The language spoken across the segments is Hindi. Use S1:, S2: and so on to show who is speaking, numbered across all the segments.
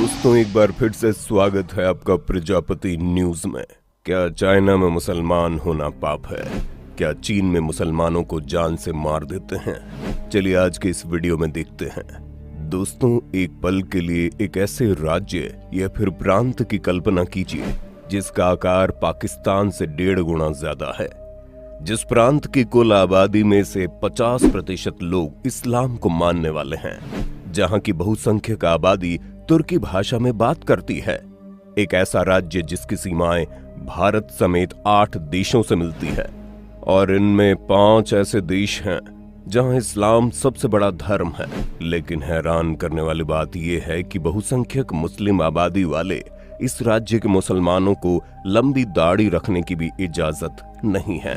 S1: दोस्तों, एक बार फिर से स्वागत है आपका प्रजापति न्यूज में। क्या चाइना में मुसलमान होना पाप है? क्या चीन में मुसलमानों को जान से मार देते हैं? चलिए आज के इस वीडियो में देखते हैं। दोस्तों, एक पल के लिए एक ऐसे राज्य या फिर प्रांत की कल्पना कीजिए जिसका आकार पाकिस्तान से 1.5 गुना ज्यादा है, जिस प्रांत की कुल आबादी में से 50% लोग इस्लाम को मानने वाले हैं, जहां की बहुसंख्यक आबादी तुर्की भाषा में बात करती है। एक ऐसा राज्य जिसकी सीमाएं भारत समेत 8 देशों से मिलती है और इनमें 5 ऐसे देश हैं जहां इस्लाम सबसे बड़ा धर्म है। लेकिन हैरान करने वाली बात यह है कि बहुसंख्यक मुस्लिम आबादी वाले इस राज्य के मुसलमानों को लंबी दाढ़ी रखने की भी इजाजत नहीं है।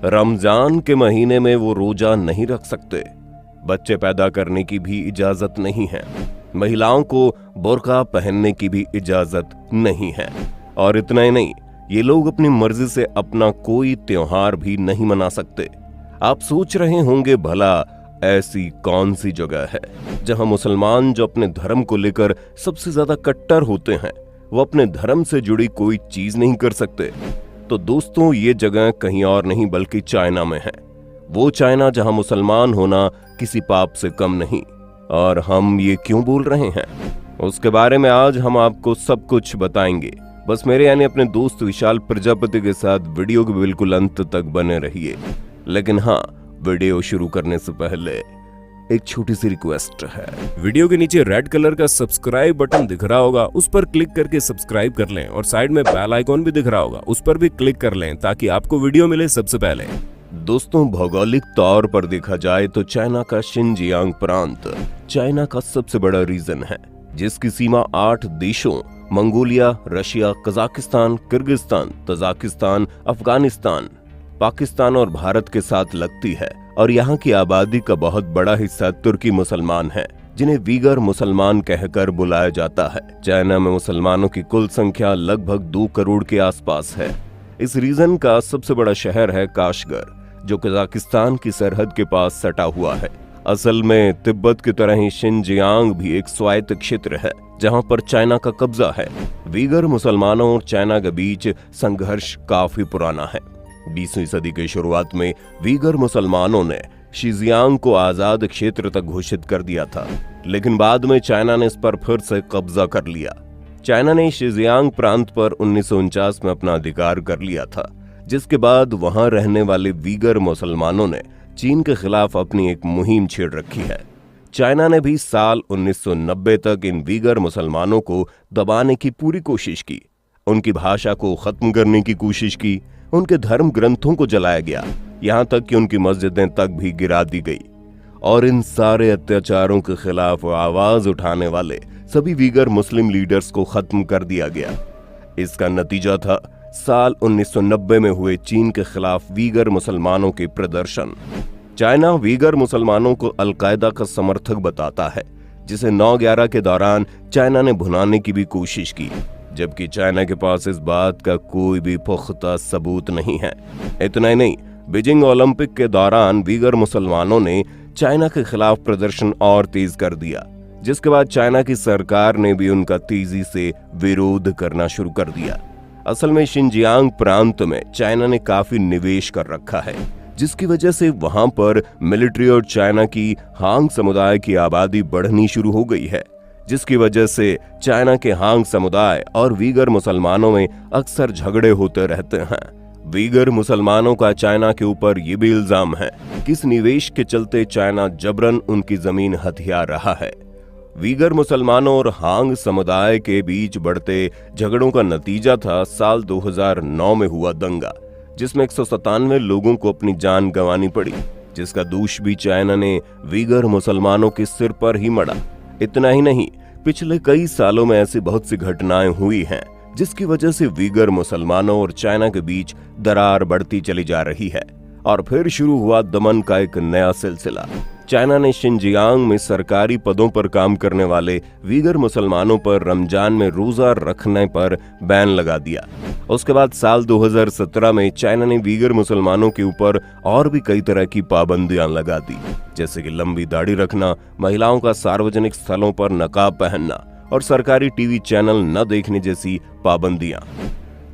S1: रमजान के महीने में वो रोजा नहीं रख सकते। बच्चे पैदा करने की भी इजाजत नहीं है। महिलाओं को बुर्का पहनने की भी इजाजत नहीं है। और इतना ही नहीं, ये लोग अपनी मर्जी से अपना कोई त्योहार भी नहीं मना सकते। आप सोच रहे होंगे, भला ऐसी कौन सी जगह है जहां मुसलमान जो अपने धर्म को लेकर सबसे ज्यादा कट्टर होते हैं, वो अपने धर्म से जुड़ी कोई चीज नहीं कर सकते? तो दोस्तों, ये जगह कहीं और नहीं बल्कि चाइना में है। वो चाइना जहां मुसलमान होना किसी पाप से कम नहीं। और हम ये क्यों बोल रहे हैं, उसके बारे में आज हम आपको सब कुछ बताएंगे। बस मेरे यानी अपने दोस्त विशाल प्रजापति के साथ वीडियो के बिल्कुल अंत तक बने रहिए। लेकिन हाँ, वीडियो शुरू करने से पहले एक छोटी सी रिक्वेस्ट है। वीडियो के नीचे रेड कलर का सब्सक्राइब बटन दिख रहा होगा, उस पर क्लिक करके सब्सक्राइब कर लें और साइड में बेल आइकॉन भी दिख रहा होगा, उस पर भी क्लिक कर लें ताकि आपको वीडियो मिले सबसे पहले। दोस्तों, भौगोलिक तौर पर देखा जाए तो चाइना का शिनजियांग प्रांत चाइना का सबसे बड़ा रीजन है, जिसकी सीमा 8 देशों Mongolia, Russia, Kazakhstan, Kyrgyzstan, Tajikistan, Afghanistan, Pakistan और भारत के साथ लगती है। और यहाँ की आबादी का बहुत बड़ा हिस्सा तुर्की मुसलमान है, जिन्हें वीगर मुसलमान कहकर बुलाया जाता है। चाइना में मुसलमानों की कुल संख्या लगभग 2 करोड़ के आसपास है। इस रीजन का सबसे बड़ा शहर है काशगर, जो कजाकिस्तान की सरहद के पास सटा हुआ है। असल में तिब्बत की तरह ही शिनजियांग भी एक स्वायत्त क्षेत्र है जहां पर चाइना का कब्जा है। वीगर मुसलमानों और चाइना के बीच संघर्ष काफी पुराना है। 20वीं सदी के शुरुआत में वीगर मुसलमानों ने शिजियांग को आजाद क्षेत्र तक घोषित कर दिया था, लेकिन बाद में चाइना ने इस पर फिर से कब्जा कर लिया। चाइना ने शिजियांग प्रांत पर 1949 में अपना अधिकार कर लिया था, जिसके बाद वहां रहने वाले वीगर मुसलमानों ने चीन के खिलाफ अपनी एक मुहिम छेड़ रखी है। चाइना ने भी साल 1990 तक इन वीगर मुसलमानों को दबाने की पूरी कोशिश की। उनकी भाषा को खत्म करने की कोशिश की, उनके धर्म ग्रंथों को जलाया गया, यहां तक कि उनकी मस्जिदें तक भी गिरा दी गई। और इन सारे अत्याचारों के खिलाफ आवाज उठाने वाले सभी वीगर मुस्लिम लीडर्स को खत्म कर दिया गया। इसका नतीजा था साल 1990 में हुए चीन के खिलाफ वीगर मुसलमानों के प्रदर्शन। चाइना वीगर मुसलमानों को अलकायदा का समर्थक बताता है, जिसे 9/11 के दौरान चाइना ने भुनाने की भी कोशिश की, जबकि चाइना के पास इस बात का कोई भी पुख्ता सबूत नहीं है। इतना ही नहीं, बीजिंग ओलंपिक के दौरान वीगर मुसलमानों ने चाइना के खिलाफ प्रदर्शन और तेज कर दिया, जिसके बाद चाइना की सरकार ने भी उनका तेजी से विरोध करना शुरू कर दिया। असल में शिनजियांग प्रांत में चाइना ने काफी निवेश कर रखा है, जिसकी वजह से वहां पर मिलिट्री और चाइना की हांग समुदाय की आबादी बढ़नी शुरू हो गई है, जिसकी वजह से चाइना के हांग समुदाय और वीगर मुसलमानों में अक्सर झगड़े होते रहते हैं। वीगर मुसलमानों का चाइना के ऊपर ये भी इल्जाम है कि इस निवेश के चलते चाइना जबरन उनकी जमीन हथिया रहा है। वीगर मुसलमानों और हांग समुदाय के बीच बढ़ते झगड़ों का नतीजा था साल 2009 में हुआ दंगा, जिसमें 197 लोगों को अपनी जान गंवानी पड़ी, जिसका दोष भी चाइना ने वीगर मुसलमानों के सिर पर ही मढ़ा। इतना ही नहीं, पिछले कई सालों में ऐसी बहुत सी घटनाएं हुई हैं जिसकी वजह से वीगर मुसलमानों और चाइना के बीच दरार बढ़ती चली जा रही है। और फिर शुरू हुआ दमन का एक नया सिलसिला। चाइना ने शिनजियांग में सरकारी पदों पर काम करने वाले वीगर मुसलमानों पर रमजान में रोजा रखने पर बैन लगा दिया। उसके बाद साल 2017 में चाइना ने वीगर मुसलमानों के ऊपर और भी कई तरह की पाबंदियां लगा दी, जैसे कि लंबी दाढ़ी रखना, महिलाओं का सार्वजनिक स्थलों पर नकाब पहनना और सरकारी टीवी चैनल न देखने जैसी पाबंदियां।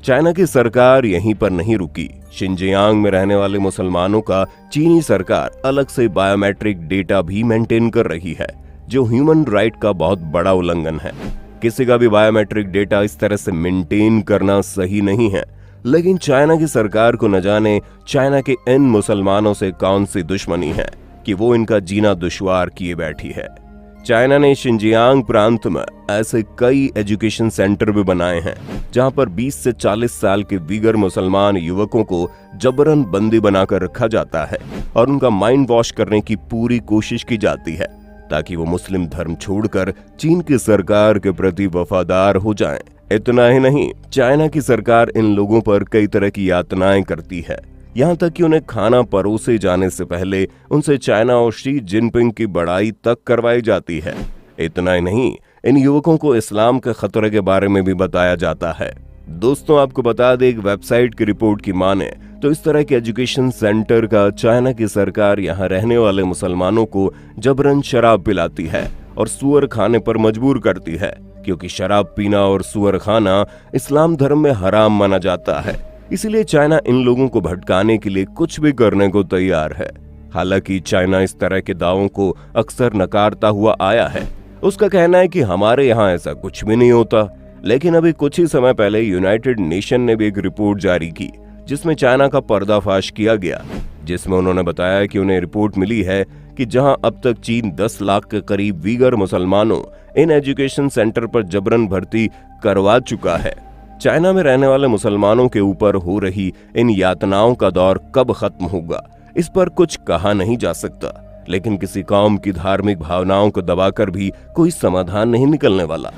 S1: चाइना की सरकार यहीं पर नहीं रुकी। शिनजियांग में रहने वाले मुसलमानों का चीनी सरकार अलग से बायोमेट्रिक डेटा भी मेंटेन कर रही है, जो ह्यूमन राइट का बहुत बड़ा उल्लंघन है। किसी का भी बायोमेट्रिक डेटा इस तरह से मेंटेन करना सही नहीं है, लेकिन चाइना की सरकार को न जाने चाइना के इन मुसलमानों से कौन सी दुश्मनी है कि वो इनका जीना दुश्वार किए बैठी है। चाइना ने शिनजियांग प्रांत में ऐसे कई एजुकेशन सेंटर भी बनाए हैं जहां पर 20 से 40 साल के बीगर मुसलमान युवकों को जबरन बंदी बनाकर रखा जाता है और उनका माइंड वॉश करने की पूरी कोशिश की जाती है ताकि वो मुस्लिम धर्म छोड़कर चीन की सरकार के प्रति वफादार हो जाएं। इतना ही नहीं, चाइना की सरकार इन लोगों पर कई तरह की यातनाएं करती है, यहाँ तक कि उन्हें खाना परोसे जाने से पहले उनसे चाइना और शी जिनपिंग की बड़ाई तक करवाई जाती है। इतना ही नहीं, इन युवकों को इस्लाम के खतरे के बारे में भी बताया जाता है। दोस्तों, आपको बता दें, एक वेबसाइट की रिपोर्ट की माने तो इस तरह के एजुकेशन सेंटर का चाइना की सरकार यहाँ रहने वाले मुसलमानों को जबरन शराब पिलाती है और सुअर खाने पर मजबूर करती है, क्योंकि शराब पीना और सुअर खाना इस्लाम धर्म में हराम माना जाता है। इसीलिए चाइना इन लोगों को भटकाने के लिए कुछ भी करने को तैयार है। हालांकि चाइना इस तरह के दावों को अक्सर नकारता हुआ आया है। उसका कहना है कि हमारे यहाँ ऐसा कुछ भी नहीं होता, लेकिन अभी कुछ ही समय पहले यूनाइटेड नेशन ने भी एक रिपोर्ट जारी की जिसमें चाइना का पर्दाफाश किया गया, जिसमें उन्होंने बताया कि उन्हें रिपोर्ट मिली है कि जहां अब तक चीन 10 लाख के करीब वीगर मुसलमानों इन एजुकेशन सेंटर पर जबरन भर्ती करवा चुका है। चाइना में रहने वाले मुसलमानों के ऊपर हो रही इन यातनाओं का दौर कब खत्म होगा, इस पर कुछ कहा नहीं जा सकता, लेकिन किसी कौम की धार्मिक भावनाओं को दबाकर भी कोई समाधान नहीं निकलने वाला।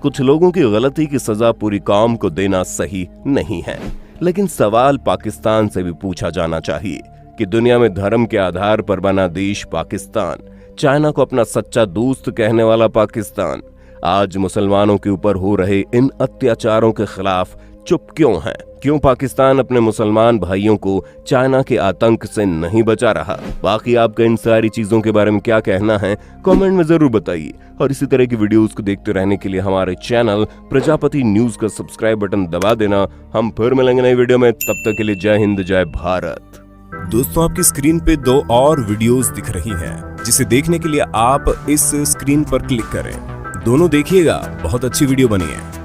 S1: कुछ लोगों की गलती की सजा पूरी कौम को देना सही नहीं है, लेकिन सवाल पाकिस्तान से भी पूछा जाना चाहिए कि दुनिया में धर्म के आधार पर बना देश पाकिस्तान, चाइना को अपना सच्चा दोस्त कहने वाला पाकिस्तान, आज मुसलमानों के ऊपर हो रहे इन अत्याचारों के खिलाफ चुप क्यों है? क्यों पाकिस्तान अपने मुसलमान भाइयों को चाइना के आतंक से नहीं बचा रहा? बाकी आपका इन सारी चीजों के बारे में क्या कहना है, कमेंट में जरूर बताइए। और इसी तरह की वीडियोस को देखते रहने के लिए हमारे चैनल प्रजापति न्यूज का सब्सक्राइब बटन दबा देना। हम फिर मिलेंगे नई वीडियो में, तब तक के लिए जय हिंद, जय भारत।
S2: दोस्तों, आपकी स्क्रीन पे 2 और वीडियोस दिख रही हैं, जिसे देखने के लिए आप इस स्क्रीन पर क्लिक करें। दोनों देखिएगा, बहुत अच्छी वीडियो बनी है।